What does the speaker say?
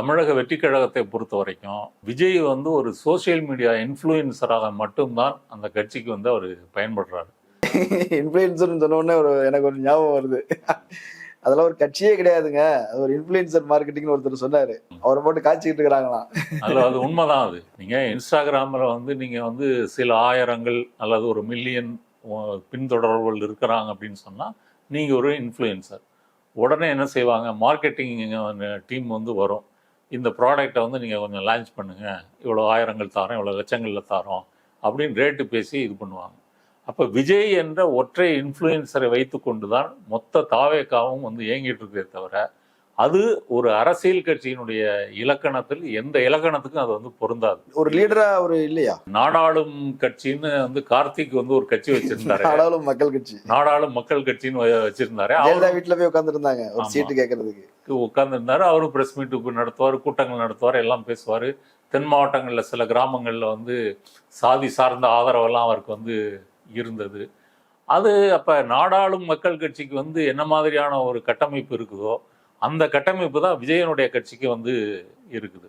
தமிழக வெற்றிக் கழகத்தை பொறுத்த வரைக்கும் விஜய் வந்து ஒரு சோசியல் மீடியா இன்ஃப்ளூயன்சராக மட்டும்தான் அந்த கட்சிக்கு வந்து அவர் பயன்படுறாரு. இன்ஃப்ளூயன்சர்னு சொன்ன உடனே எனக்கு ஒரு ஞாபகம் வருது. அதெல்லாம் ஒரு கட்சியே கிடையாதுங்க, அது ஒரு இன்ஃப்ளூயன்சர் மார்க்கெட்டிங்னு ஒருத்தர் சொன்னாரு. அவரை போட்டு காய்ச்சிக்கிட்டு இருக்கிறாங்களாம். அது உண்மைதான். அது நீங்க இன்ஸ்டாகிராமில் வந்து நீங்க வந்து சில ஆயிரங்கள் அல்லது ஒரு மில்லியன் பின்தொடர்புகள் இருக்கிறாங்க அப்படின்னு சொன்னா நீங்க ஒரு இன்ஃப்ளூயன்சர். உடனே என்ன செய்வாங்க, மார்க்கெட்டிங் டீம் வந்து வரும், இந்த ப்ராடக்டை வந்து நீங்கள் கொஞ்சம் லான்ச் பண்ணுங்கள், இவ்வளோ ஆயிரங்கள் தாரோம், இவ்வளோ லட்சங்களில் தாரோம் அப்படின்னு ரேட்டு பேசி இது பண்ணுவாங்க. அப்போ விஜய் என்ற ஒற்றை இன்ஃப்ளூயன்சரை வைத்து கொண்டு தான் மொத்த தாவேக்காவும் வந்து இயங்கிட்டு இருக்கே தவிர அது ஒரு அரசியல் கட்சியினுடைய இலக்கணத்தில் எந்த இலக்கணத்துக்கும் அது வந்து பொருந்தாது. ஒரு லீடரா ஒரு இல்லையா? நாடாளும் கட்சின்னு வந்து கார்த்திக் வந்து ஒரு கட்சி வச்சிருந்தாரு, நாடாளும் மக்கள் கட்சி, நாடாளும் மக்கள் கட்சின்னு வச்சிருந்தாரு. அவர் வீட்டுல போய் உட்காந்துருந்தாங்க ஒரு சீட்டு கேட்கறதுக்கு உட்காந்துருந்தாரு. அவரும் பிரஸ் மீட் நடத்துவார், கூட்டங்கள் நடத்துவார், எல்லாம் பேசுவார். தென் மாவட்டங்களில் சில கிராமங்களில் வந்து சாதி சார்ந்த ஆதரவெல்லாம் அவருக்கு வந்து இருந்தது. அது அப்போ நாடாளும் மக்கள் கட்சிக்கு வந்து என்ன மாதிரியான ஒரு கட்டமைப்பு இருக்குதோ அந்த கட்டமைப்பு தான் விஜயனுடைய கட்சிக்கு வந்து இருக்குது.